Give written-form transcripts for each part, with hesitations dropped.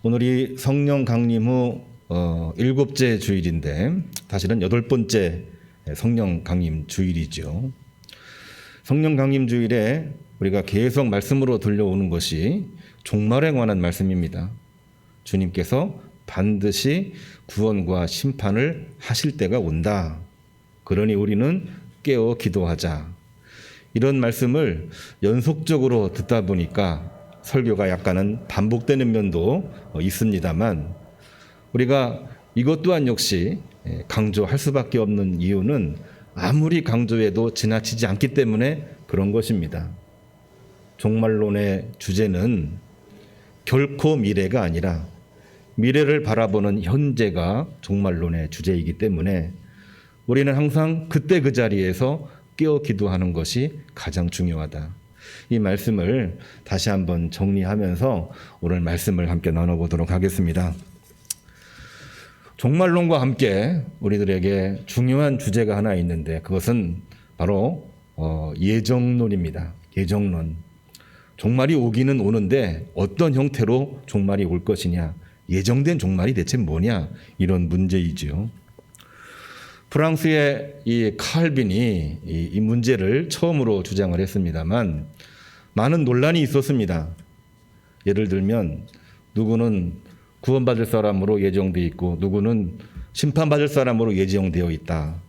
오늘이 성령 강림 후 7째 주일인데 사실은 8번째 성령 강림 주일이죠. 성령 강림 주일에 우리가 계속 말씀으로 들려오는 것이 종말에 관한 말씀입니다. 주님께서 반드시 구원과 심판을 하실 때가 온다. 그러니 우리는 깨어 기도하자. 이런 말씀을 연속적으로 듣다 보니까 설교가 약간은 반복되는 면도 있습니다만 우리가 이것 또한 역시 강조할 수밖에 없는 이유는 아무리 강조해도 지나치지 않기 때문에 그런 것입니다. 종말론의 주제는 결코 미래가 아니라 미래를 바라보는 현재가 종말론의 주제이기 때문에 우리는 항상 그때 그 자리에서 깨어 기도하는 것이 가장 중요하다. 이 말씀을 다시 한번 정리하면서 오늘 말씀을 함께 나눠보도록 하겠습니다. 종말론과 함께 우리들에게 중요한 주제가 하나 있는데 그것은 바로 예정론입니다. 예정론. 종말이 오기는 오는데 어떤 형태로 종말이 올 것이냐, 예정된 종말이 대체 뭐냐, 이런 문제이지요. 프랑스의 이 칼빈이 이 문제를 처음으로 주장을 했습니다만 많은 논란이 있었습니다. 예를 들면 누구는 구원받을 사람으로 예정되어 있고 누구는 심판받을 사람으로 예정되어 있다.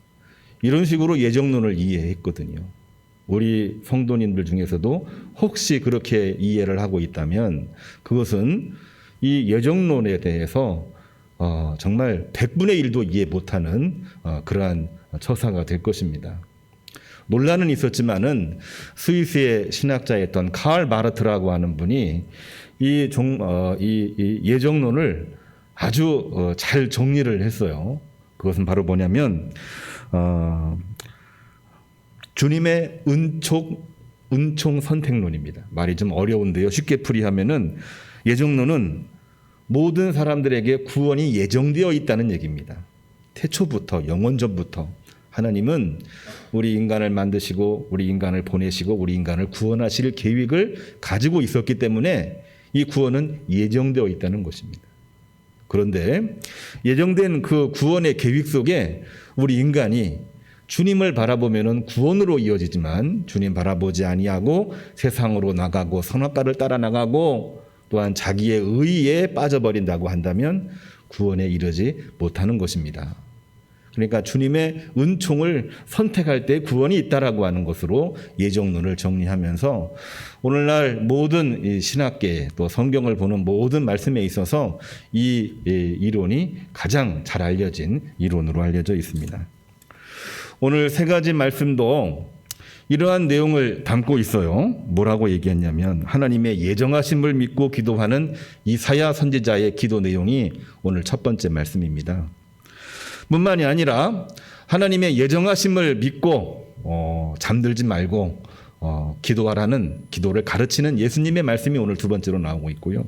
이런 식으로 예정론을 이해했거든요. 우리 성도님들 중에서도 혹시 그렇게 이해를 하고 있다면 그것은 이 예정론에 대해서 정말 100분의 1도 이해 못하는 그러한 처사가 될 것입니다. 논란은 있었지만은 스위스의 신학자였던 칼 마르트라고 하는 분이 이 예정론을 아주 잘 정리를 했어요. 그것은 바로 뭐냐면 주님의 은총 선택론입니다. 말이 좀 어려운데요. 쉽게 풀이하면은 예정론은 모든 사람들에게 구원이 예정되어 있다는 얘기입니다. 태초부터 영원전부터 하나님은 우리 인간을 만드시고 우리 인간을 보내시고 우리 인간을 구원하실 계획을 가지고 있었기 때문에 이 구원은 예정되어 있다는 것입니다. 그런데 예정된 그 구원의 계획 속에 우리 인간이 주님을 바라보면은 구원으로 이어지지만 주님 바라보지 아니하고 세상으로 나가고 선악과를 따라 나가고 또한 자기의 의에 빠져버린다고 한다면 구원에 이르지 못하는 것입니다. 그러니까 주님의 은총을 선택할 때 구원이 있다라고 하는 것으로 예정론을 정리하면서 오늘날 모든 신학계 또 성경을 보는 모든 말씀에 있어서 이 이론이 가장 잘 알려진 이론으로 알려져 있습니다. 오늘 세 가지 말씀도 이러한 내용을 담고 있어요. 뭐라고 얘기했냐면 하나님의 예정하심을 믿고 기도하는 이사야 선지자의 기도 내용이 오늘 첫 번째 말씀입니다. 뿐만이 아니라 하나님의 예정하심을 믿고 잠들지 말고 기도하라는 기도를 가르치는 예수님의 말씀이 오늘 두 번째로 나오고 있고요.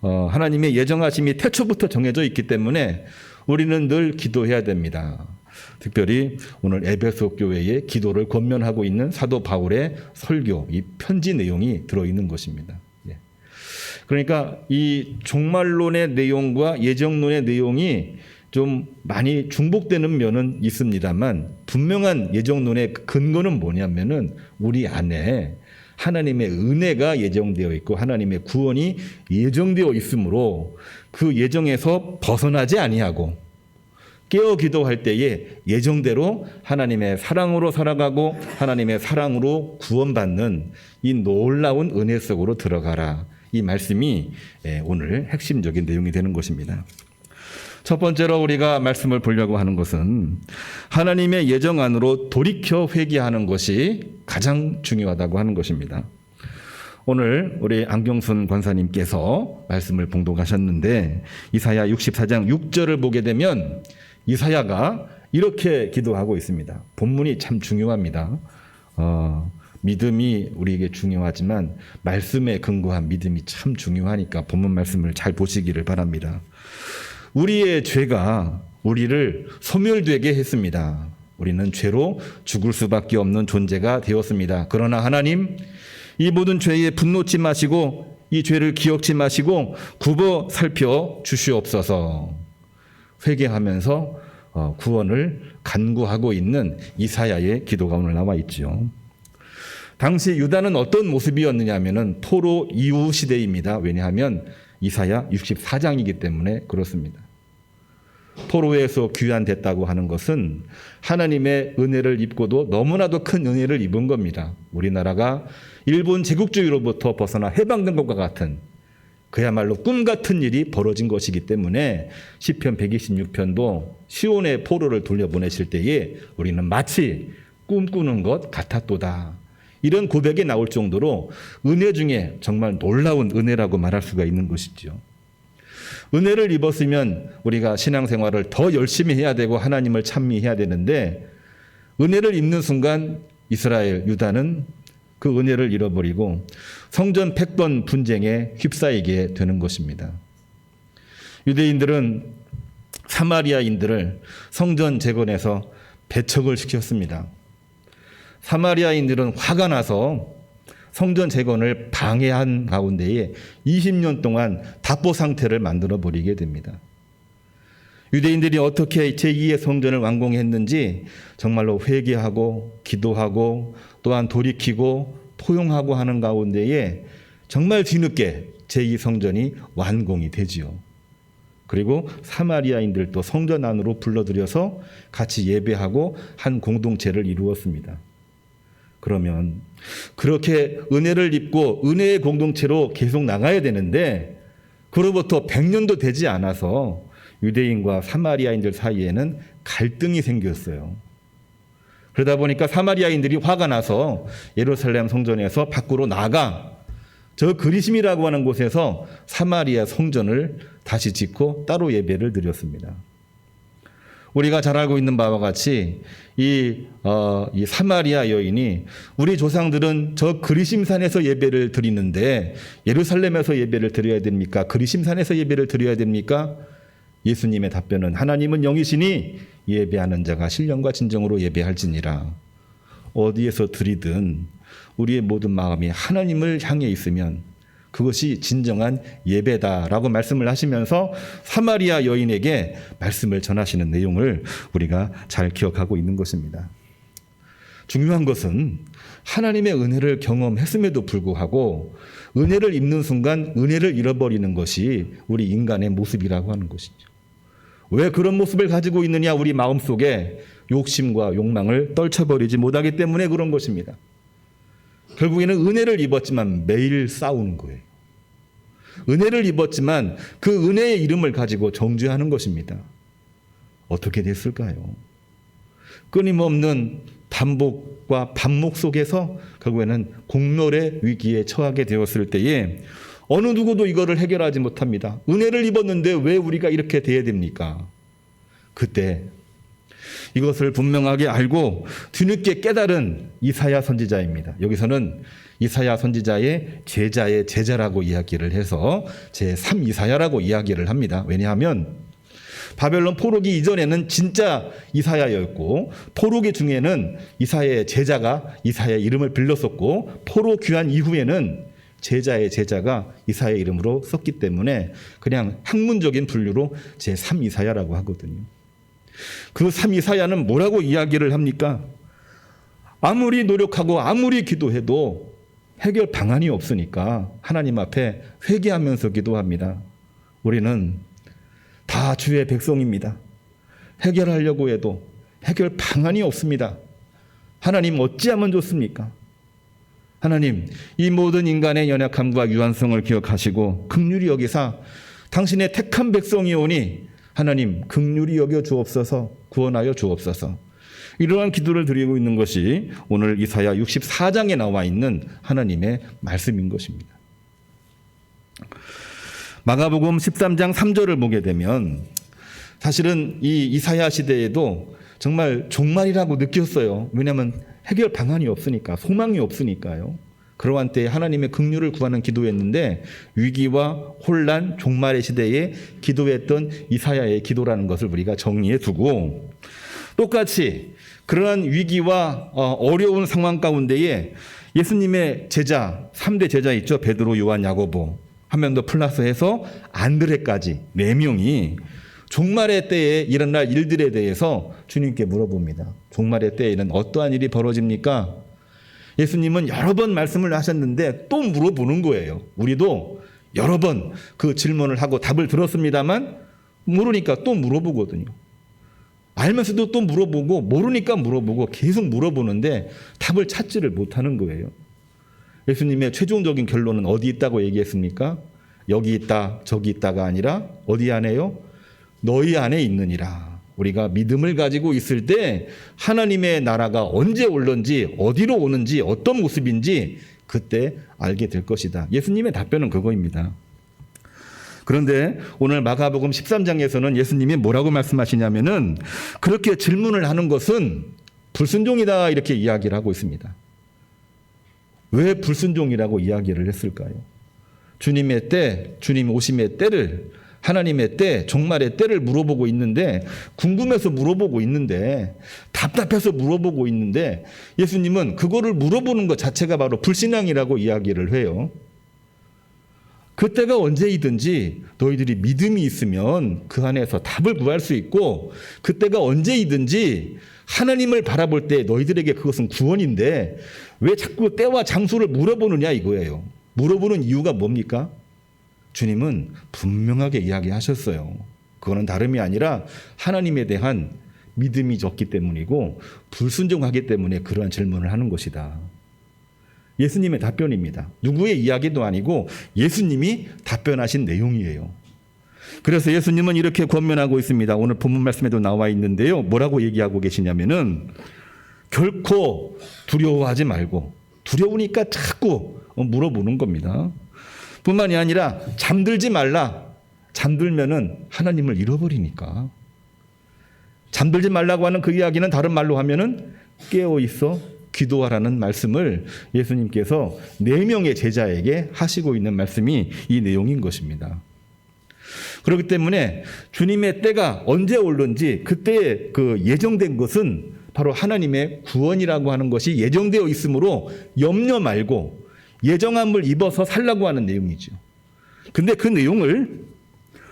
하나님의 예정하심이 태초부터 정해져 있기 때문에 우리는 늘 기도해야 됩니다. 특별히 오늘 에베소 교회의 기도를 권면하고 있는 사도 바울의 설교, 이 편지 내용이 들어있는 것입니다. 그러니까 이 종말론의 내용과 예정론의 내용이 좀 많이 중복되는 면은 있습니다만 분명한 예정론의 근거는 뭐냐면은 우리 안에 하나님의 은혜가 예정되어 있고 하나님의 구원이 예정되어 있으므로 그 예정에서 벗어나지 아니하고 깨어 기도할 때에 예정대로 하나님의 사랑으로 살아가고 하나님의 사랑으로 구원받는 이 놀라운 은혜 속으로 들어가라. 이 말씀이 오늘 핵심적인 내용이 되는 것입니다. 첫 번째로 우리가 말씀을 보려고 하는 것은 하나님의 예정 안으로 돌이켜 회개하는 것이 가장 중요하다고 하는 것입니다. 오늘 우리 안경순 권사님께서 말씀을 봉독하셨는데 이사야 64장 6절을 보게 되면 이사야가 이렇게 기도하고 있습니다. 본문이 참 중요합니다. 믿음이 우리에게 중요하지만 말씀에 근거한 믿음이 참 중요하니까 본문 말씀을 잘 보시기를 바랍니다. 우리의 죄가 우리를 소멸되게 했습니다. 우리는 죄로 죽을 수밖에 없는 존재가 되었습니다. 그러나 하나님 이 모든 죄에 분노치 마시고 이 죄를 기억지 마시고 굽어 살펴 주시옵소서. 회개하면서 구원을 간구하고 있는 이사야의 기도가 오늘 나와 있죠. 당시 유다는 어떤 모습이었느냐 하면은 포로 이후 시대입니다. 왜냐하면 이사야 64장이기 때문에 그렇습니다. 포로에서 귀환됐다고 하는 것은 하나님의 은혜를 입고도 너무나도 큰 은혜를 입은 겁니다. 우리나라가 일본 제국주의로부터 벗어나 해방된 것과 같은 그야말로 꿈 같은 일이 벌어진 것이기 때문에 시편 126편도 시온의 포로를 돌려보내실 때에 우리는 마치 꿈꾸는 것 같았도다. 이런 고백이 나올 정도로 은혜 중에 정말 놀라운 은혜라고 말할 수가 있는 것이죠. 은혜를 입었으면 우리가 신앙생활을 더 열심히 해야 되고 하나님을 찬미해야 되는데 은혜를 입는 순간 이스라엘, 유다는 그 은혜를 잃어버리고 성전 패권 분쟁에 휩싸이게 되는 것입니다. 유대인들은 사마리아인들을 성전 재건에서 배척을 시켰습니다. 사마리아인들은 화가 나서 성전 재건을 방해한 가운데에 20년 동안 답보 상태를 만들어 버리게 됩니다. 유대인들이 어떻게 제2의 성전을 완공했는지 정말로 회개하고 기도하고 또한 돌이키고 포용하고 하는 가운데에 정말 뒤늦게 제2성전이 완공이 되지요. 그리고 사마리아인들도 성전 안으로 불러들여서 같이 예배하고 한 공동체를 이루었습니다. 그러면 그렇게 은혜를 입고 은혜의 공동체로 계속 나가야 되는데 그로부터 100년도 되지 않아서 유대인과 사마리아인들 사이에는 갈등이 생겼어요. 그러다 보니까 사마리아인들이 화가 나서 예루살렘 성전에서 밖으로 나가 저 그리심이라고 하는 곳에서 사마리아 성전을 다시 짓고 따로 예배를 드렸습니다. 우리가 잘 알고 있는 바와 같이 이 사마리아 여인이 우리 조상들은 저 그리심산에서 예배를 드리는데 예루살렘에서 예배를 드려야 됩니까? 그리심산에서 예배를 드려야 됩니까? 예수님의 답변은 하나님은 영이시니 예배하는 자가 신령과 진정으로 예배할지니라. 어디에서 드리든 우리의 모든 마음이 하나님을 향해 있으면 그것이 진정한 예배다라고 말씀을 하시면서 사마리아 여인에게 말씀을 전하시는 내용을 우리가 잘 기억하고 있는 것입니다. 중요한 것은 하나님의 은혜를 경험했음에도 불구하고 은혜를 입는 순간 은혜를 잃어버리는 것이 우리 인간의 모습이라고 하는 것이죠. 왜 그런 모습을 가지고 있느냐? 우리 마음속에 욕심과 욕망을 떨쳐버리지 못하기 때문에 그런 것입니다. 결국에는 은혜를 입었지만 매일 싸우는 거예요. 은혜를 입었지만 그 은혜의 이름을 가지고 정죄하는 것입니다. 어떻게 됐을까요? 끊임없는 반복과 반목 속에서 결국에는 공멸의 위기에 처하게 되었을 때에 어느 누구도 이거를 해결하지 못합니다. 은혜를 입었는데 왜 우리가 이렇게 돼야 됩니까? 그때 이것을 분명하게 알고 뒤늦게 깨달은 이사야 선지자입니다. 여기서는 이사야 선지자의 제자의 제자라고 이야기를 해서 제3 이사야라고 이야기를 합니다. 왜냐하면 바벨론 포로기 이전에는 진짜 이사야였고 포로기 중에는 이사야의 제자가 이사야의 이름을 빌렸었고 포로 귀환 이후에는 제자의 제자가 이사야의 이름으로 썼기 때문에 그냥 학문적인 분류로 제3 이사야라고 하거든요. 그 3 이사야는 뭐라고 이야기를 합니까? 아무리 노력하고 아무리 기도해도 해결 방안이 없으니까 하나님 앞에 회개하면서 기도합니다. 우리는 다 주의 백성입니다. 해결하려고 해도 해결 방안이 없습니다. 하나님 어찌하면 좋습니까? 하나님, 이 모든 인간의 연약함과 유한성을 기억하시고 긍휼히 여기사 당신의 택한 백성이오니 하나님 긍휼히 여겨 주옵소서, 구원하여 주옵소서. 이러한 기도를 드리고 있는 것이 오늘 이사야 64장에 나와 있는 하나님의 말씀인 것입니다. 마가복음 13장 3절을 보게 되면 사실은 이 이사야 시대에도 정말 종말이라고 느꼈어요. 왜냐하면 해결 방안이 없으니까, 소망이 없으니까요. 그러한 때에 하나님의 긍휼을 구하는 기도였는데 위기와 혼란, 종말의 시대에 기도했던 이사야의 기도라는 것을 우리가 정리해 두고 똑같이 그러한 위기와 어려운 상황 가운데에 예수님의 제자, 3대 제자 있죠. 베드로, 요한, 야고보. 한 명 더 플러스해서 안드레까지 4명이 종말의 때에 일어날 일들에 대해서 주님께 물어봅니다. 종말의 때에는 어떠한 일이 벌어집니까? 예수님은 여러 번 말씀을 하셨는데 또 물어보는 거예요. 우리도 여러 번 그 질문을 하고 답을 들었습니다만 모르니까 또 물어보거든요. 알면서도 또 물어보고 모르니까 물어보고 계속 물어보는데 답을 찾지를 못하는 거예요. 예수님의 최종적인 결론은 어디 있다고 얘기했습니까? 여기 있다 저기 있다가 아니라 어디 안에요? 너희 안에 있느니라. 우리가 믿음을 가지고 있을 때 하나님의 나라가 언제 올런지 어디로 오는지 어떤 모습인지 그때 알게 될 것이다. 예수님의 답변은 그거입니다. 그런데 오늘 마가복음 13장에서는 예수님이 뭐라고 말씀하시냐면은 그렇게 질문을 하는 것은 불순종이다 이렇게 이야기를 하고 있습니다. 왜 불순종이라고 이야기를 했을까요? 주님의 때, 주님 오심의 때를, 하나님의 때, 종말의 때를 물어보고 있는데, 궁금해서 물어보고 있는데, 답답해서 물어보고 있는데, 예수님은 그거를 물어보는 것 자체가 바로 불신앙이라고 이야기를 해요. 그때가 언제이든지 너희들이 믿음이 있으면 그 안에서 답을 구할 수 있고, 그때가 언제이든지 하나님을 바라볼 때 너희들에게 그것은 구원인데 왜 자꾸 때와 장소를 물어보느냐 이거예요. 물어보는 이유가 뭡니까? 주님은 분명하게 이야기하셨어요. 그거는 다름이 아니라 하나님에 대한 믿음이 적기 때문이고 불순종하기 때문에 그러한 질문을 하는 것이다. 예수님의 답변입니다. 누구의 이야기도 아니고 예수님이 답변하신 내용이에요. 그래서 예수님은 이렇게 권면하고 있습니다. 오늘 본문 말씀에도 나와 있는데요. 뭐라고 얘기하고 계시냐면은 결코 두려워하지 말고, 두려우니까 자꾸 물어보는 겁니다. 뿐만이 아니라 잠들지 말라. 잠들면은 하나님을 잃어버리니까. 잠들지 말라고 하는 그 이야기는 다른 말로 하면은 깨어 있어 기도하라는 말씀을 예수님께서 4명의 제자에게 하시고 있는 말씀이 이 내용인 것입니다. 그렇기 때문에 주님의 때가 언제 올는지 그때에 그 예정된 것은 바로 하나님의 구원이라고 하는 것이 예정되어 있으므로 염려 말고 예정함을 입어서 살라고 하는 내용이죠. 근데 그 내용을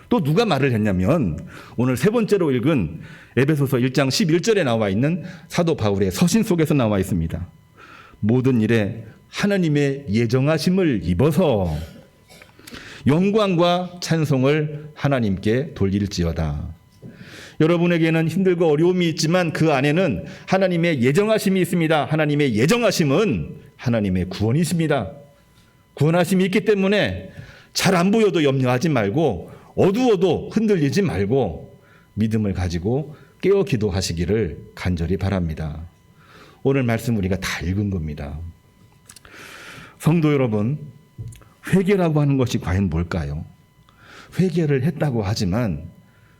또 누가 말을 했냐면 오늘 세 번째로 읽은 에베소서 1장 11절에 나와 있는 사도 바울의 서신 속에서 나와 있습니다. 모든 일에 하나님의 예정하심을 입어서 영광과 찬송을 하나님께 돌릴지어다. 여러분에게는 힘들고 어려움이 있지만 그 안에는 하나님의 예정하심이 있습니다. 하나님의 예정하심은 하나님의 구원이십니다. 구원하심이 있기 때문에 잘 안 보여도 염려하지 말고 어두워도 흔들리지 말고 믿음을 가지고 깨어 기도하시기를 간절히 바랍니다. 오늘 말씀 우리가 다 읽은 겁니다. 성도 여러분, 회개라고 하는 것이 과연 뭘까요? 회개를 했다고 하지만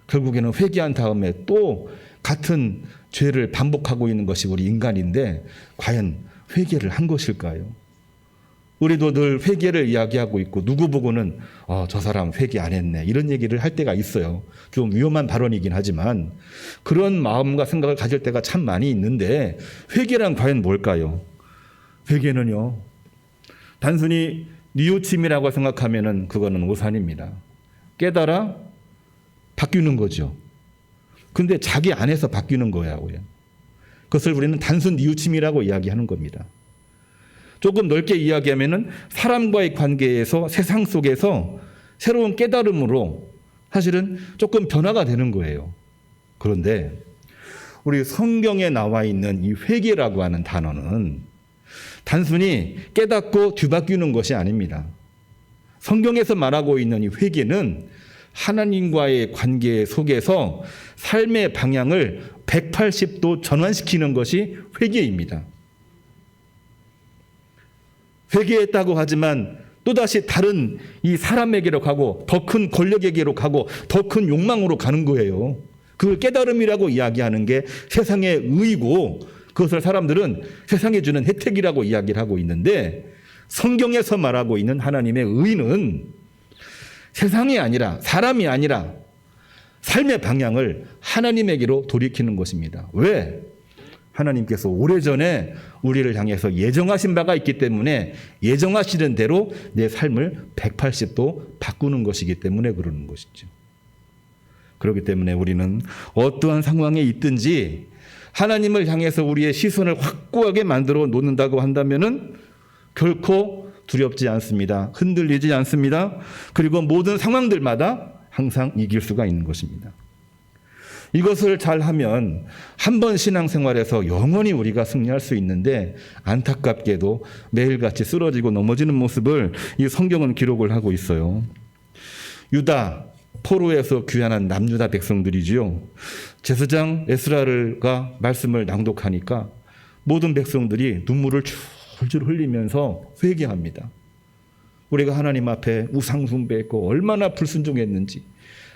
결국에는 회개한 다음에 또 같은 죄를 반복하고 있는 것이 우리 인간인데 과연 회개를 한 것일까요? 우리도 늘 회개를 이야기하고 있고 누구 보고는 저 사람 회개 안 했네 이런 얘기를 할 때가 있어요. 좀 위험한 발언이긴 하지만 그런 마음과 생각을 가질 때가 참 많이 있는데 회개란 과연 뭘까요? 회개는요 단순히 뉘우침이라고 생각하면은 그거는 오산입니다. 깨달아 바뀌는 거죠. 근데 자기 안에서 바뀌는 거야고요. 그것을 우리는 단순 뉘우침이라고 이야기하는 겁니다. 조금 넓게 이야기하면은 사람과의 관계에서 세상 속에서 새로운 깨달음으로 사실은 조금 변화가 되는 거예요. 그런데 우리 성경에 나와 있는 이 회개라고 하는 단어는 단순히 깨닫고 뒤바뀌는 것이 아닙니다. 성경에서 말하고 있는 이 회개는 하나님과의 관계 속에서 삶의 방향을 180도 전환시키는 것이 회개입니다. 회개했다고 하지만 또다시 다른 이 사람에게로 가고 더 큰 권력에게로 가고 더 큰 욕망으로 가는 거예요. 그걸 깨달음이라고 이야기하는 게 세상의 의이고 그것을 사람들은 세상에 주는 혜택이라고 이야기를 하고 있는데 성경에서 말하고 있는 하나님의 의는 세상이 아니라 사람이 아니라 삶의 방향을 하나님에게로 돌이키는 것입니다. 왜? 하나님께서 오래전에 우리를 향해서 예정하신 바가 있기 때문에 예정하시는 대로 내 삶을 180도 바꾸는 것이기 때문에 그러는 것이죠. 그렇기 때문에 우리는 어떠한 상황에 있든지 하나님을 향해서 우리의 시선을 확고하게 만들어 놓는다고 한다면은 결코 두렵지 않습니다. 흔들리지 않습니다. 그리고 모든 상황들마다 항상 이길 수가 있는 것입니다. 이것을 잘하면 한 번 신앙생활에서 영원히 우리가 승리할 수 있는데 안타깝게도 매일같이 쓰러지고 넘어지는 모습을 이 성경은 기록을 하고 있어요. 유다, 포로에서 귀환한 남유다 백성들이지요. 제사장 에스라가 말씀을 낭독하니까 모든 백성들이 눈물을 줄줄 흘리면서 회개합니다. 우리가 하나님 앞에 우상 숭배했고 얼마나 불순종했는지,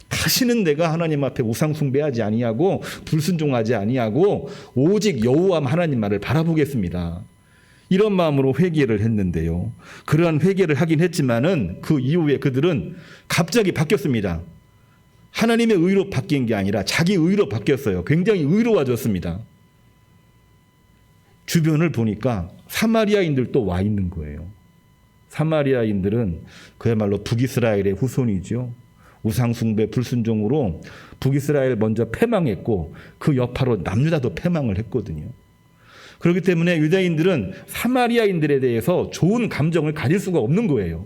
다시는 내가 하나님 앞에 우상 숭배하지 아니하고 불순종하지 아니하고 오직 여호와 하나님만을 바라보겠습니다. 이런 마음으로 회개를 했는데요. 그러한 회개를 하긴 했지만은 그 이후에 그들은 갑자기 바뀌었습니다. 하나님의 의로 바뀐 게 아니라 자기 의로 바뀌었어요. 굉장히 의로워졌습니다. 주변을 보니까 사마리아인들도 와 있는 거예요. 사마리아인들은 그야말로 북이스라엘의 후손이죠. 우상숭배 불순종으로 북이스라엘 먼저 패망했고 그 여파로 남유다도 패망을 했거든요. 그렇기 때문에 유다인들은 사마리아인들에 대해서 좋은 감정을 가질 수가 없는 거예요.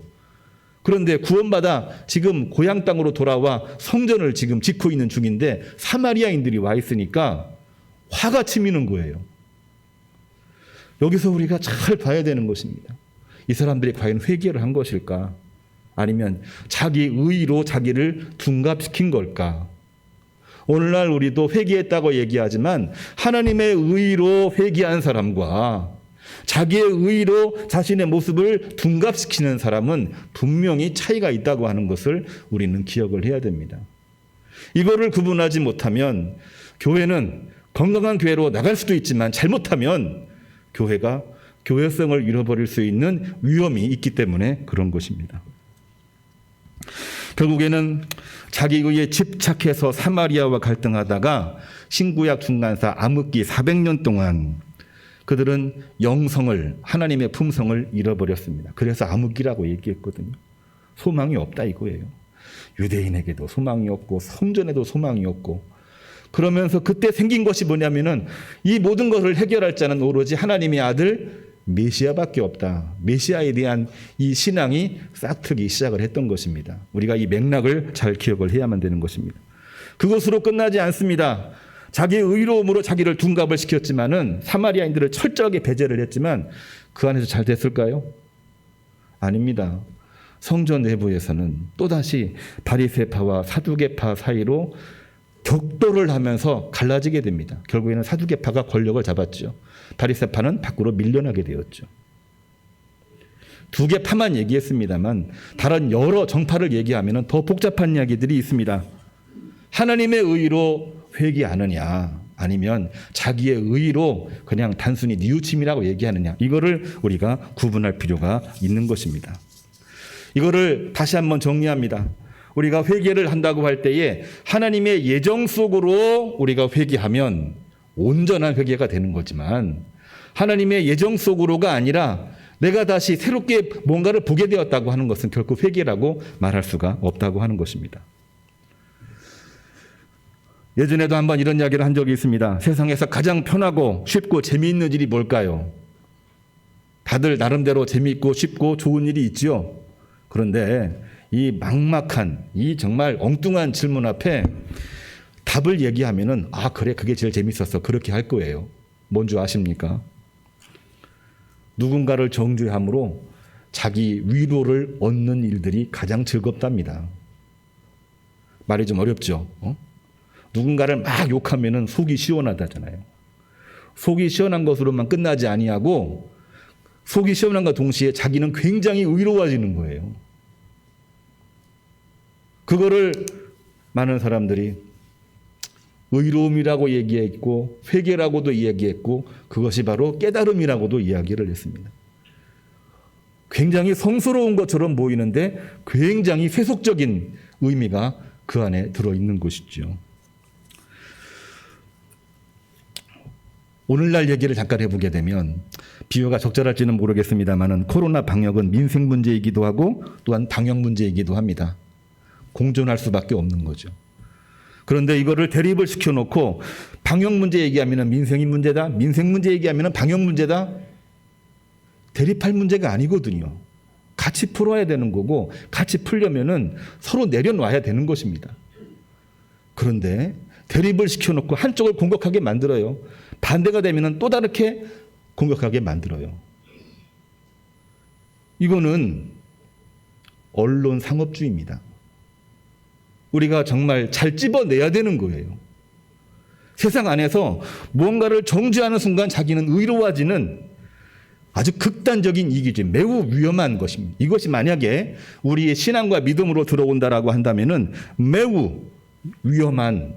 그런데 구원받아 지금 고향 땅으로 돌아와 성전을 지금 짓고 있는 중인데 사마리아인들이 와 있으니까 화가 치미는 거예요. 여기서 우리가 잘 봐야 되는 것입니다. 이 사람들이 과연 회개를 한 것일까? 아니면 자기 의로 자기를 둔갑시킨 걸까? 오늘날 우리도 회개했다고 얘기하지만 하나님의 의로 회개한 사람과 자기의 의로 자신의 모습을 둔갑시키는 사람은 분명히 차이가 있다고 하는 것을 우리는 기억을 해야 됩니다. 이거를 구분하지 못하면 교회는 건강한 교회로 나갈 수도 있지만 잘못하면 교회가 교회성을 잃어버릴 수 있는 위험이 있기 때문에 그런 것입니다. 결국에는 자기 의에 집착해서 사마리아와 갈등하다가 신구약 중간사 암흑기 400년 동안 그들은 영성을, 하나님의 품성을 잃어버렸습니다. 그래서 암흑기라고 얘기했거든요. 소망이 없다 이거예요. 유대인에게도 소망이 없고 성전에도 소망이 없고, 그러면서 그때 생긴 것이 뭐냐면은 이 모든 것을 해결할 자는 오로지 하나님의 아들 메시아밖에 없다. 메시아에 대한 이 신앙이 싹트기 시작을 했던 것입니다. 우리가 이 맥락을 잘 기억을 해야만 되는 것입니다. 그것으로 끝나지 않습니다. 자기의 의로움으로 자기를 둔갑을 시켰지만은 사마리아인들을 철저하게 배제를 했지만 그 안에서 잘 됐을까요? 아닙니다. 성전 내부에서는 또다시 바리새파와 사두개파 사이로 격돌을 하면서 갈라지게 됩니다. 결국에는 사두개파가 권력을 잡았죠. 바리새파는 밖으로 밀려나게 되었죠. 두 개 파만 얘기했습니다만 다른 여러 정파를 얘기하면 더 복잡한 이야기들이 있습니다. 하나님의 의로 회개하느냐 아니면 자기의 의로 그냥 단순히 뉘우침이라고 얘기하느냐, 이거를 우리가 구분할 필요가 있는 것입니다. 이거를 다시 한번 정리합니다. 우리가 회개를 한다고 할 때에 하나님의 예정 속으로 우리가 회개하면 온전한 회개가 되는 거지만, 하나님의 예정 속으로가 아니라 내가 다시 새롭게 뭔가를 보게 되었다고 하는 것은 결코 회개라고 말할 수가 없다고 하는 것입니다. 예전에도 한번 이런 이야기를 한 적이 있습니다. 세상에서 가장 편하고 쉽고 재미있는 일이 뭘까요? 다들 나름대로 재미있고 쉽고 좋은 일이 있지요. 그런데 이 막막한, 이 정말 엉뚱한 질문 앞에 답을 얘기하면은 아 그래 그게 제일 재밌었어 그렇게 할 거예요. 뭔 줄 아십니까? 누군가를 정죄함으로 자기 위로를 얻는 일들이 가장 즐겁답니다. 말이 좀 어렵죠. 누군가를 막 욕하면은 속이 시원하다잖아요. 속이 시원한 것으로만 끝나지 아니하고 속이 시원한과 동시에 자기는 굉장히 의로워지는 거예요. 그거를 많은 사람들이 의로움이라고 얘기했고 회개라고도 이야기했고 그것이 바로 깨달음이라고도 이야기를 했습니다. 굉장히 성스러운 것처럼 보이는데 굉장히 세속적인 의미가 그 안에 들어있는 것이죠. 오늘날 얘기를 잠깐 해보게 되면 비유가 적절할지는 모르겠습니다만은 코로나 방역은 민생 문제이기도 하고 또한 방역 문제이기도 합니다. 공존할 수밖에 없는 거죠. 그런데 이거를 대립을 시켜놓고 방역 문제 얘기하면 민생이 문제다, 민생 문제 얘기하면 방역 문제다, 대립할 문제가 아니거든요. 같이 풀어야 되는 거고 같이 풀려면은 서로 내려놔야 되는 것입니다. 그런데 대립을 시켜놓고 한쪽을 공격하게 만들어요. 반대가 되면은 또 다르게 공격하게 만들어요. 이거는 언론 상업주의입니다. 우리가 정말 잘 찝어내야 되는 거예요. 세상 안에서 무언가를 정죄하는 순간 자기는 의로워지는 아주 극단적인 이기주의, 매우 위험한 것입니다. 이것이 만약에 우리의 신앙과 믿음으로 들어온다라고 한다면은 매우 위험한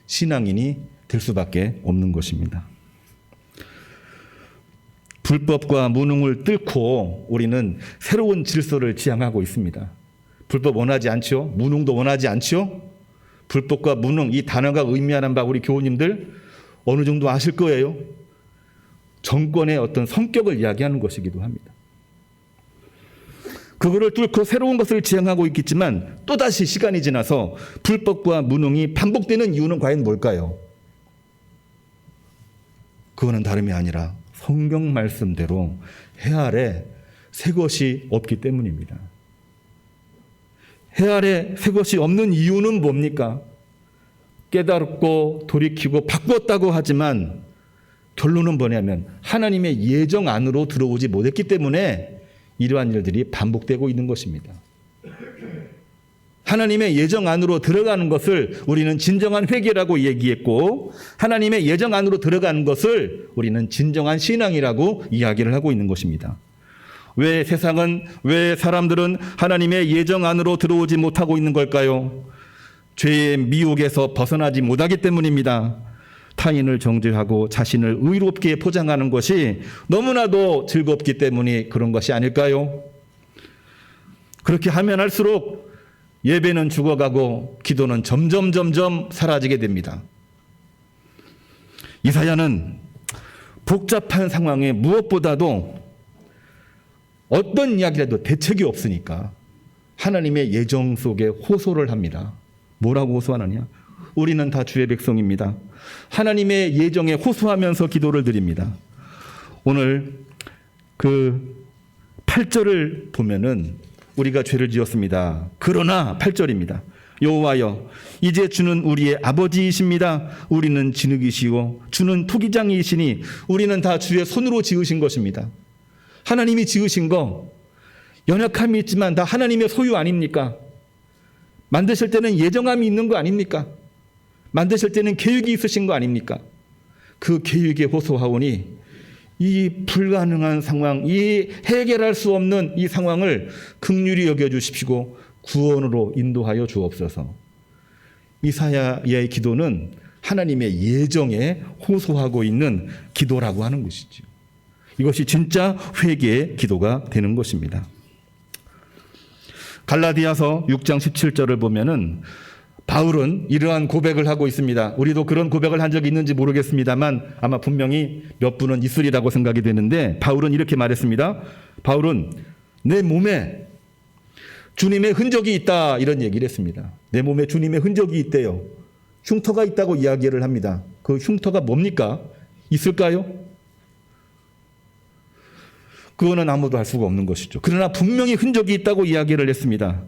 신앙인이 될 수밖에 없는 것입니다. 불법과 무능을 뚫고 우리는 새로운 질서를 지향하고 있습니다. 불법 원하지 않죠? 무능도 원하지 않죠? 불법과 무능, 이 단어가 의미하는 바 우리 교우님들 어느 정도 아실 거예요. 정권의 어떤 성격을 이야기하는 것이기도 합니다. 그거를 뚫고 새로운 것을 지향하고 있겠지만 또다시 시간이 지나서 불법과 무능이 반복되는 이유는 과연 뭘까요? 그거는 다름이 아니라 성경 말씀대로 해 아래 새 것이 없기 때문입니다. 해 아래 새 것이 없는 이유는 뭡니까? 깨달고 돌이키고 바꿨다고 하지만 결론은 뭐냐면 하나님의 예정 안으로 들어오지 못했기 때문에 이러한 일들이 반복되고 있는 것입니다. 하나님의 예정 안으로 들어가는 것을 우리는 진정한 회개라고 얘기했고 하나님의 예정 안으로 들어가는 것을 우리는 진정한 신앙이라고 이야기를 하고 있는 것입니다. 왜 세상은, 왜 사람들은 하나님의 예정 안으로 들어오지 못하고 있는 걸까요? 죄의 미혹에서 벗어나지 못하기 때문입니다. 타인을 정죄하고 자신을 의롭게 포장하는 것이 너무나도 즐겁기 때문이 그런 것이 아닐까요? 그렇게 하면 할수록 예배는 죽어가고 기도는 점점 사라지게 됩니다. 이사야는 복잡한 상황에 무엇보다도 어떤 이야기라도 대책이 없으니까 하나님의 예정 속에 호소를 합니다. 뭐라고 호소하느냐? 우리는 다 주의 백성입니다. 하나님의 예정에 호소하면서 기도를 드립니다. 오늘 그 8절을 보면은 우리가 죄를 지었습니다. 그러나 8절입니다. 여호와여 이제 주는 우리의 아버지이십니다. 우리는 진흙이시오 주는 토기장이시니 우리는 다 주의 손으로 지으신 것입니다. 하나님이 지으신 거 연약함이 있지만 다 하나님의 소유 아닙니까? 만드실 때는 예정함이 있는 거 아닙니까? 만드실 때는 계획이 있으신 거 아닙니까? 그 계획에 호소하오니 이 불가능한 상황, 이 해결할 수 없는 이 상황을 긍휼히 여겨주십시고 구원으로 인도하여 주옵소서. 이사야의 기도는 하나님의 예정에 호소하고 있는 기도라고 하는 것이죠. 이것이 진짜 회개의 기도가 되는 것입니다. 갈라디아서 6장 17절을 보면은 바울은 이러한 고백을 하고 있습니다. 우리도 그런 고백을 한 적이 있는지 모르겠습니다만 아마 분명히 몇 분은 있으리라고 생각이 되는데 바울은 이렇게 말했습니다. 바울은 내 몸에 주님의 흔적이 있다 이런 얘기를 했습니다. 내 몸에 주님의 흔적이 있대요. 흉터가 있다고 이야기를 합니다. 그 흉터가 뭡니까? 있을까요? 그거는 아무도 알 수가 없는 것이죠. 그러나 분명히 흔적이 있다고 이야기를 했습니다.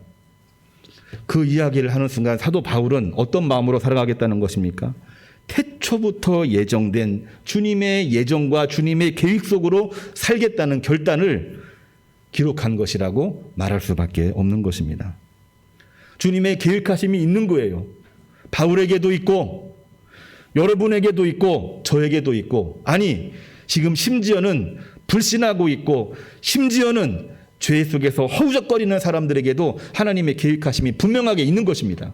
그 이야기를 하는 순간 사도 바울은 어떤 마음으로 살아가겠다는 것입니까? 태초부터 예정된 주님의 예정과 주님의 계획 속으로 살겠다는 결단을 기록한 것이라고 말할 수밖에 없는 것입니다. 주님의 계획하심이 있는 거예요. 바울에게도 있고 여러분에게도 있고 저에게도 있고 아니 지금 심지어는 불신하고 있고 심지어는 죄 속에서 허우적거리는 사람들에게도 하나님의 계획하심이 분명하게 있는 것입니다.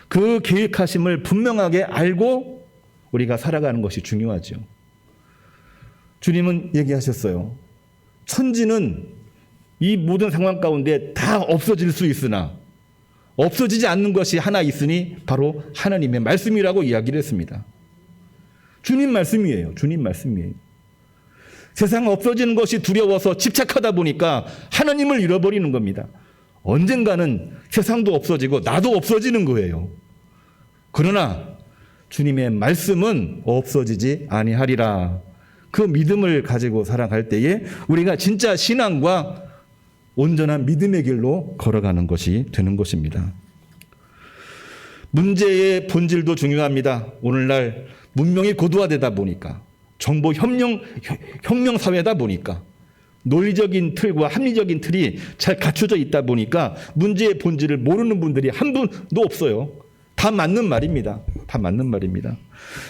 그 계획하심을 분명하게 알고 우리가 살아가는 것이 중요하죠. 주님은 얘기하셨어요. 천지는 이 모든 상황 가운데 다 없어질 수 있으나 없어지지 않는 것이 하나 있으니 바로 하나님의 말씀이라고 이야기를 했습니다. 주님 말씀이에요. 주님 말씀이에요. 세상 없어지는 것이 두려워서 집착하다 보니까 하나님을 잃어버리는 겁니다. 언젠가는 세상도 없어지고 나도 없어지는 거예요. 그러나 주님의 말씀은 없어지지 아니하리라. 그 믿음을 가지고 살아갈 때에 우리가 진짜 신앙과 온전한 믿음의 길로 걸어가는 것이 되는 것입니다. 문제의 본질도 중요합니다. 오늘날 문명이 고도화되다 보니까 정보 혁명 사회다 보니까 논리적인 틀과 합리적인 틀이 잘 갖춰져 있다 보니까 문제의 본질을 모르는 분들이 한 분도 없어요. 다 맞는 말입니다. 다 맞는 말입니다.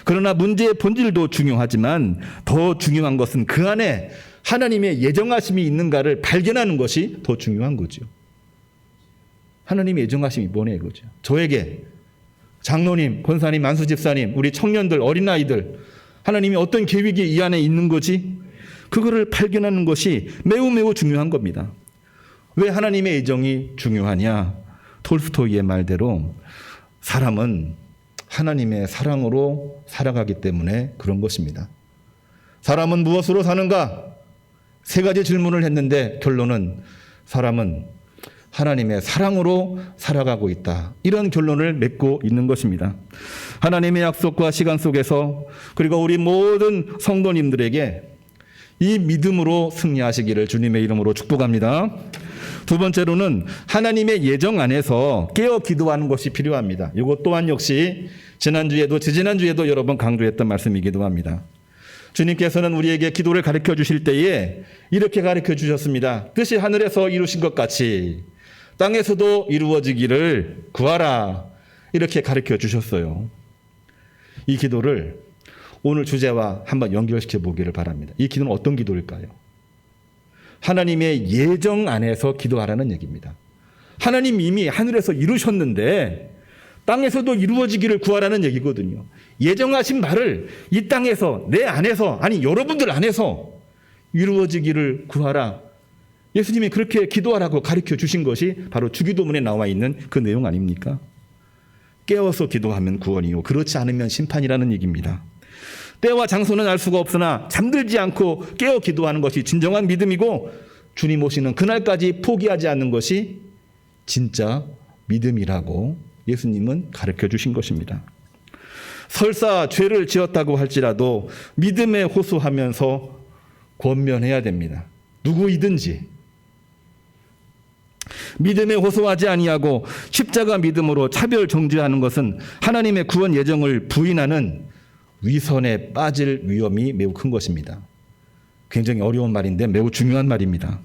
그러나 문제의 본질도 중요하지만 더 중요한 것은 그 안에 하나님의 예정하심이 있는가를 발견하는 것이 더 중요한 거죠. 하나님의 예정하심이 뭐냐 이거죠. 저에게 장로님, 권사님, 만수집사님, 우리 청년들, 어린아이들 하나님이 어떤 계획이 이 안에 있는 거지? 그거를 발견하는 것이 매우 매우 중요한 겁니다. 왜 하나님의 예정이 중요하냐? 톨스토이의 말대로 사람은 하나님의 사랑으로 살아가기 때문에 그런 것입니다. 사람은 무엇으로 사는가? 세 가지 질문을 했는데 결론은 사람은 하나님의 사랑으로 살아가고 있다. 이런 결론을 맺고 있는 것입니다. 하나님의 약속과 시간 속에서 그리고 우리 모든 성도님들에게 이 믿음으로 승리하시기를 주님의 이름으로 축복합니다. 두 번째로는 하나님의 예정 안에서 깨어 기도하는 것이 필요합니다. 이것 또한 역시 지난주에도 지지난주에도 여러 번 강조했던 말씀이기도 합니다. 주님께서는 우리에게 기도를 가르쳐 주실 때에 이렇게 가르쳐 주셨습니다. 뜻이 하늘에서 이루신 것 같이 땅에서도 이루어지기를 구하라. 이렇게 가르쳐 주셨어요. 이 기도를 오늘 주제와 한번 연결시켜 보기를 바랍니다. 이 기도는 어떤 기도일까요? 하나님의 예정 안에서 기도하라는 얘기입니다. 하나님 이미 하늘에서 이루셨는데 땅에서도 이루어지기를 구하라는 얘기거든요. 예정하신 말을 이 땅에서 내 안에서 아니 여러분들 안에서 이루어지기를 구하라. 예수님이 그렇게 기도하라고 가르쳐 주신 것이 바로 주기도문에 나와 있는 그 내용 아닙니까? 깨어서 기도하면 구원이요 그렇지 않으면 심판이라는 얘기입니다. 때와 장소는 알 수가 없으나 잠들지 않고 깨어 기도하는 것이 진정한 믿음이고 주님 오시는 그날까지 포기하지 않는 것이 진짜 믿음이라고 예수님은 가르쳐 주신 것입니다. 설사 죄를 지었다고 할지라도 믿음에 호소하면서 권면해야 됩니다. 누구이든지 믿음에 호소하지 아니하고 십자가 믿음으로 차별 정죄하는 것은 하나님의 구원 예정을 부인하는 위선에 빠질 위험이 매우 큰 것입니다. 굉장히 어려운 말인데 매우 중요한 말입니다.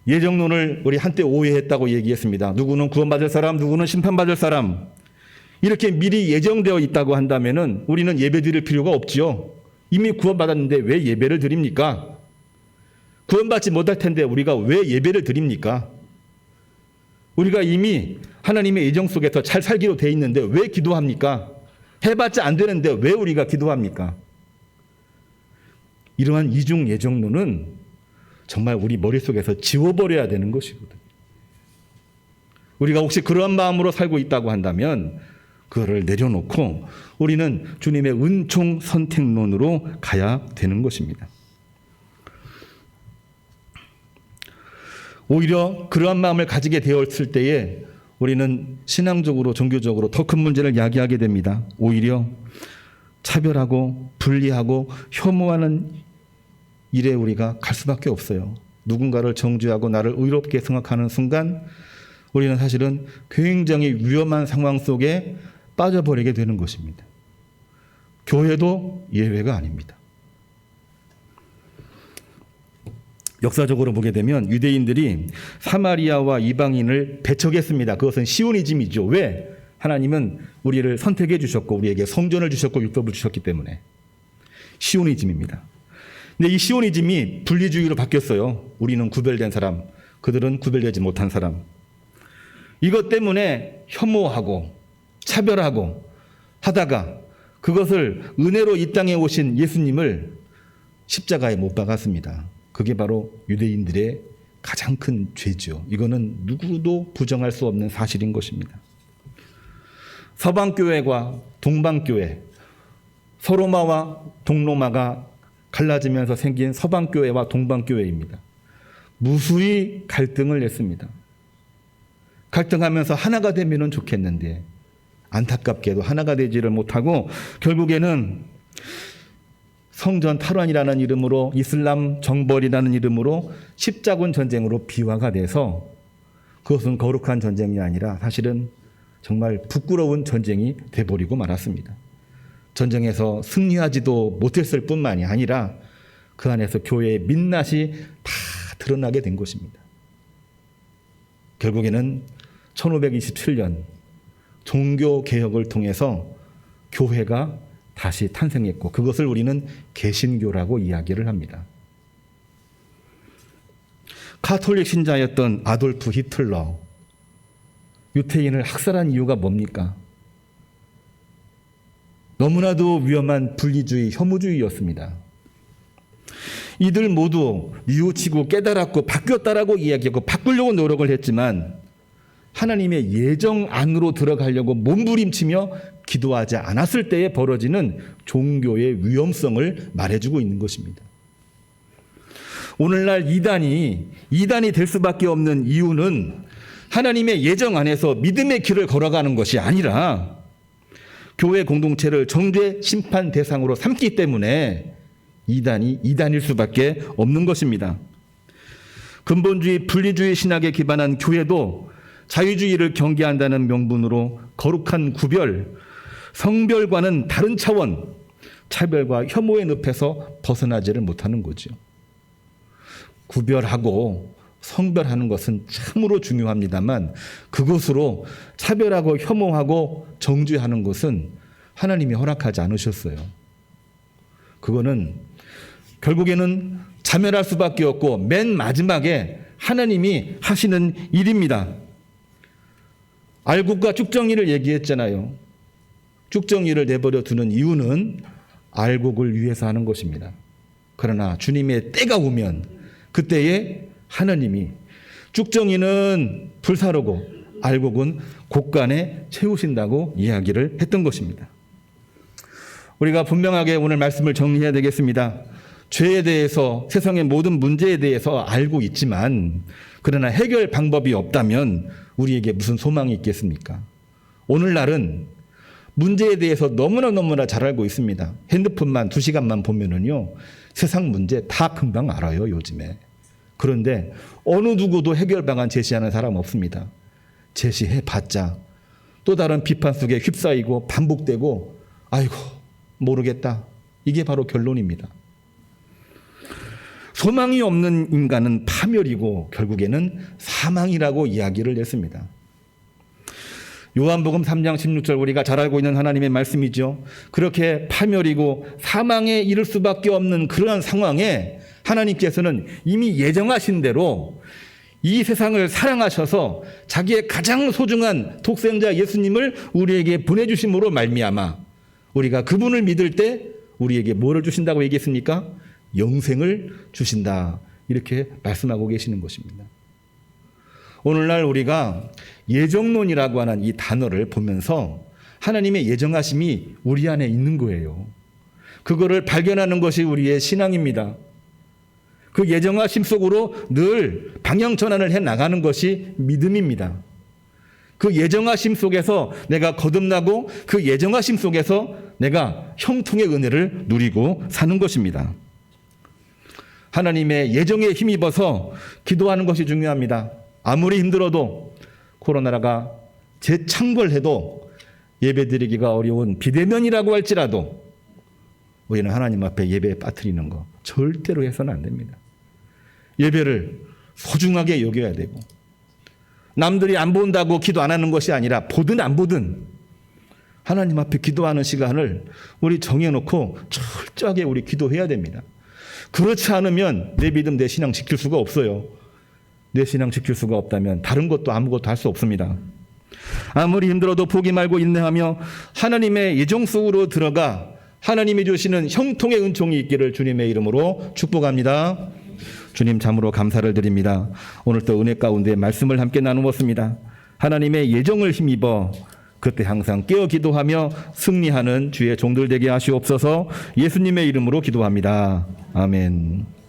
예정론을 우리 한때 오해했다고 얘기했습니다. 누구는 구원받을 사람, 누구는 심판받을 사람. 이렇게 미리 예정되어 있다고 한다면은 우리는 예배 드릴 필요가 없지요. 이미 구원받았는데 왜 예배를 드립니까? 구원받지 못할 텐데 우리가 왜 예배를 드립니까? 우리가 이미 하나님의 예정 속에서 잘 살기로 돼 있는데 왜 기도합니까? 해봤자 안 되는데 왜 우리가 기도합니까? 이러한 이중 예정론은 정말 우리 머릿속에서 지워버려야 되는 것이거든요. 우리가 혹시 그런 마음으로 살고 있다고 한다면 그거를 내려놓고 우리는 주님의 은총 선택론으로 가야 되는 것입니다. 오히려 그러한 마음을 가지게 되었을 때에 우리는 신앙적으로 종교적으로 더 큰 문제를 야기하게 됩니다. 오히려 차별하고 분리하고 혐오하는 일에 우리가 갈 수밖에 없어요. 누군가를 정죄하고 나를 의롭게 생각하는 순간 우리는 사실은 굉장히 위험한 상황 속에 빠져버리게 되는 것입니다. 교회도 예외가 아닙니다. 역사적으로 보게 되면 유대인들이 사마리아와 이방인을 배척했습니다. 그것은 시오니즘이죠. 왜? 하나님은 우리를 선택해 주셨고 우리에게 성전을 주셨고 율법을 주셨기 때문에 시오니즘입니다. 근데 이 시오니즘이 분리주의로 바뀌었어요. 우리는 구별된 사람, 그들은 구별되지 못한 사람. 이것 때문에 혐오하고 차별하고 하다가 그것을 은혜로 이 땅에 오신 예수님을 십자가에 못 박았습니다. 그게 바로 유대인들의 가장 큰 죄죠. 이거는 누구도 부정할 수 없는 사실인 것입니다. 서방교회와 동방교회, 서로마와 동로마가 갈라지면서 생긴 서방교회와 동방교회입니다. 무수히 갈등을 냈습니다. 갈등하면서 하나가 되면 좋겠는데 안타깝게도 하나가 되지를 못하고 결국에는 성전 탈환이라는 이름으로 이슬람 정벌이라는 이름으로 십자군 전쟁으로 비화가 돼서 그것은 거룩한 전쟁이 아니라 사실은 정말 부끄러운 전쟁이 돼버리고 말았습니다. 전쟁에서 승리하지도 못했을 뿐만이 아니라 그 안에서 교회의 민낯이 다 드러나게 된 것입니다. 결국에는 1527년 종교개혁을 통해서 교회가 다시 탄생했고 그것을 우리는 개신교라고 이야기를 합니다. 카톨릭 신자였던 아돌프 히틀러, 유태인을 학살한 이유가 뭡니까? 너무나도 위험한 분리주의, 혐오주의였습니다. 이들 모두 뉘우치고 깨달았고 바뀌었다라고 이야기하고 바꾸려고 노력을 했지만 하나님의 예정 안으로 들어가려고 몸부림치며 기도하지 않았을 때에 벌어지는 종교의 위험성을 말해주고 있는 것입니다. 오늘날 이단이 될 수밖에 없는 이유는 하나님의 예정 안에서 믿음의 길을 걸어가는 것이 아니라 교회 공동체를 정죄 심판 대상으로 삼기 때문에 이단일 수밖에 없는 것입니다. 근본주의 분리주의 신학에 기반한 교회도 자유주의를 경계한다는 명분으로 거룩한 구별, 성별과는 다른 차원, 차별과 혐오의 늪에서 벗어나지를 못하는 거죠. 구별하고 성별하는 것은 참으로 중요합니다만 그것으로 차별하고 혐오하고 정죄하는 것은 하나님이 허락하지 않으셨어요. 그거는 결국에는 자멸할 수밖에 없고 맨 마지막에 하나님이 하시는 일입니다. 알곡과 쭉정이를 얘기했잖아요. 쭉정이를 내버려 두는 이유는 알곡을 위해서 하는 것입니다. 그러나 주님의 때가 오면 그때에 하나님이 쭉정이는 불사르고 알곡은 곡간에 채우신다고 이야기를 했던 것입니다. 우리가 분명하게 오늘 말씀을 정리해야 되겠습니다. 죄에 대해서 세상의 모든 문제에 대해서 알고 있지만 그러나 해결 방법이 없다면 우리에게 무슨 소망이 있겠습니까? 오늘날은 문제에 대해서 너무나 잘 알고 있습니다. 핸드폰만 2시간만 보면은요 세상 문제 다 금방 알아요 요즘에. 그런데 어느 누구도 해결 방안 제시하는 사람 없습니다. 제시해봤자 또 다른 비판 속에 휩싸이고 반복되고 아이고 모르겠다. 이게 바로 결론입니다. 소망이 없는 인간은 파멸이고 결국에는 사망이라고 이야기를 했습니다. 요한복음 3장 16절 우리가 잘 알고 있는 하나님의 말씀이죠. 그렇게 파멸이고 사망에 이를 수밖에 없는 그러한 상황에 하나님께서는 이미 예정하신 대로 이 세상을 사랑하셔서 자기의 가장 소중한 독생자 예수님을 우리에게 보내주심으로 말미암아 우리가 그분을 믿을 때 우리에게 뭐를 주신다고 얘기했습니까? 영생을 주신다. 이렇게 말씀하고 계시는 것입니다. 오늘날 우리가 예정론이라고 하는 이 단어를 보면서 하나님의 예정하심이 우리 안에 있는 거예요. 그거를 발견하는 것이 우리의 신앙입니다. 그 예정하심 속으로 늘 방향 전환을 해 나가는 것이 믿음입니다. 그 예정하심 속에서 내가 거듭나고 그 예정하심 속에서 내가 형통의 은혜를 누리고 사는 것입니다. 하나님의 예정에 힘입어서 기도하는 것이 중요합니다. 아무리 힘들어도 코로나가 재창궐해도 예배드리기가 어려운 비대면이라고 할지라도 우리는 하나님 앞에 예배에 빠뜨리는 거 절대로 해서는 안 됩니다. 예배를 소중하게 여겨야 되고 남들이 안 본다고 기도 안 하는 것이 아니라 보든 안 보든 하나님 앞에 기도하는 시간을 우리 정해놓고 철저하게 우리 기도해야 됩니다. 그렇지 않으면 내 믿음, 내 신앙 지킬 수가 없어요. 내 신앙 지킬 수가 없다면 다른 것도 아무것도 할 수 없습니다. 아무리 힘들어도 포기 말고 인내하며 하나님의 예정 속으로 들어가 하나님이 주시는 형통의 은총이 있기를 주님의 이름으로 축복합니다. 주님 참으로 감사를 드립니다. 오늘 또 은혜 가운데 말씀을 함께 나누었습니다. 하나님의 예정을 힘입어 그때 항상 깨어 기도하며 승리하는 주의 종들 되게 하시옵소서. 예수님의 이름으로 기도합니다. 아멘.